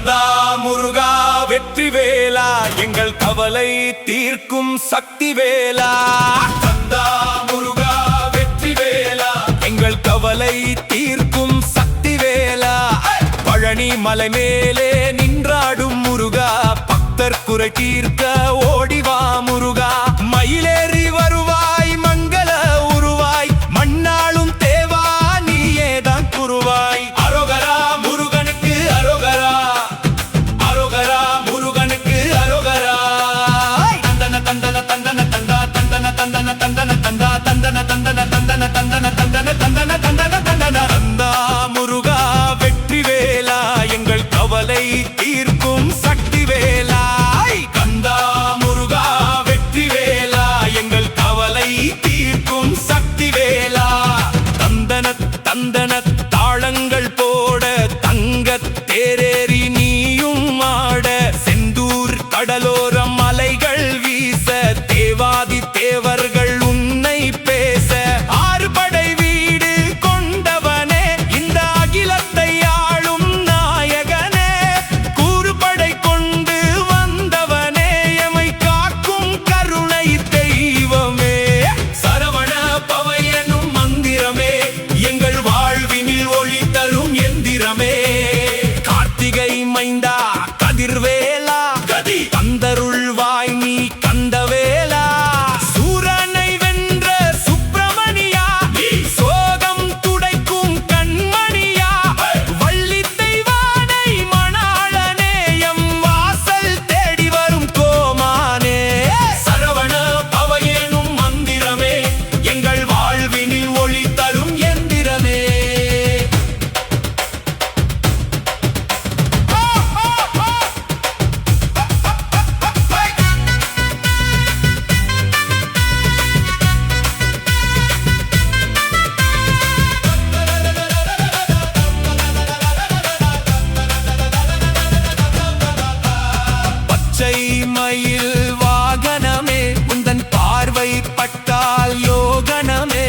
கந்தா முருகா வெற்றி வேலா எங்கள் கவலை தீர்க்கும் சக்தி வேலா. கந்தா முருகா வெற்றி வேலா எங்கள் கவலை தீர்க்கும் சக்தி வேலா. பழனி மலை மேலே நின்றாடும் முருகா பக்தர் குறை தீர்க்க ஓடிவா முருகா. மயிலேறி வருவாய் மங்கள உருவாய் மண்ணாளும் தேவா நீயேதான் குருவாய். அரோகரா முருகனுக்கு அரோகரா, அரோகரா முருகனுக்கு அரோகரா. தந்தன தந்தன தந்தன தந்தா தந்தன தந்தன தந்தன தந்தா தந்தன தந்தன தந்தன தந்தன தந்தன தந்தன தந்தன தந்தன. கந்தா முருகா வெற்றி வேலா எங்கள் கவலை தீர்க்கும் சக்தி வேலா. கந்தா முருகா வெற்றி வேலா எங்கள் கவலை தீர்க்கும் சக்தி வேலா. தந்தன தந்தன தாளங்கள் போட தங்க தேரேறி நீயும் ஆட செந்தூர் கடலோர மலைகள் வீச தேவாதி தேவர்கள் உன்னை பேச. ஆறுபடை வீடு கொண்டவனே இந்த அகிலத்தை ஆளும் நாயகனே. கூறுபடை கொண்டு வந்தவனே எமை காக்கும் கருணை தெய்வமே. சரவண பவையனும் மந்திரமே எங்கள் வாழ்வினில் ஒளி தரும் எந்திரமே. கார்த்திகை மைந்தா கதிர்வேலா கதி தந்தருள்வாய் நீ கந்தவேலா. சூரனை வென்ற சுப்பிரமணியா சோகம் துடைக்கும் கண்மணியா. வள்ளி தெய்வானை மணாளனே எம் வாசல் தேடி வரும் கோமானே. சரவண பவையனும் மந்திரமே எங்கள் வாழ்வினில் ஒளி தரும் எந்திரமே. பச்சை மயில் வாகனமே உந்தன் பார்வை பட்டால் யோகனமே.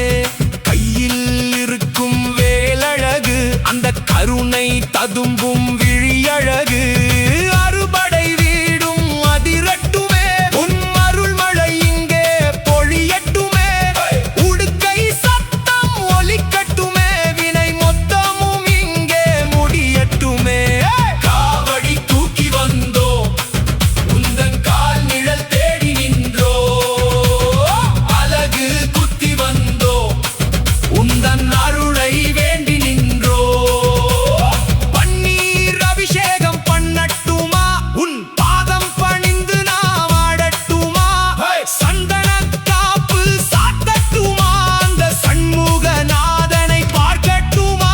கையில் இருக்கும் வேலழகு அந்த கருணை ததும்பும் விழியழகு. அறுபடை வீடும் அதிரட்டுமே உன் அருள்மழை இங்கே பொழியட்டுமே. உடுக்கை சத்தம் ஒலிக்கட்டுமே வினை மொத்தமும் இங்கே முடியட்டுமே. காவடி தூக்கி வந்தோ உந்தன் கால் நிழல் தேடி நின்றோ. அழகு குத்தி வந்தோ உந்தன் அருளை வேண்டி நின்றோ. பன்னீர் அபிஷேகம் பண்ணட்டுமா உன் பாதம் பணிந்து நாம் ஆடட்டுமா. சந்தன காப்பு சாத்தட்டுமா அந்த சண்முகநாதனை பார்க்கட்டுமா.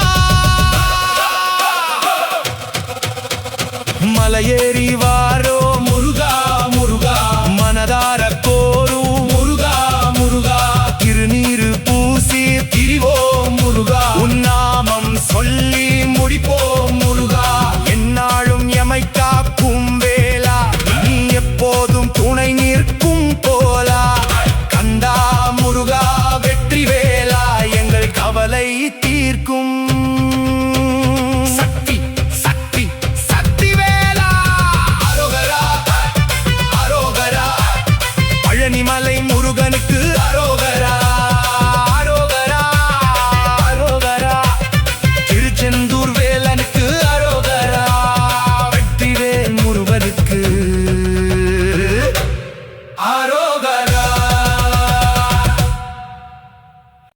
மலையேறி வாரோ முருகா முருகா மனதார கோரு முருகா முருகா. திருநீரு பூசி திரிவோ முருகா உன் நாமம் சொல்ல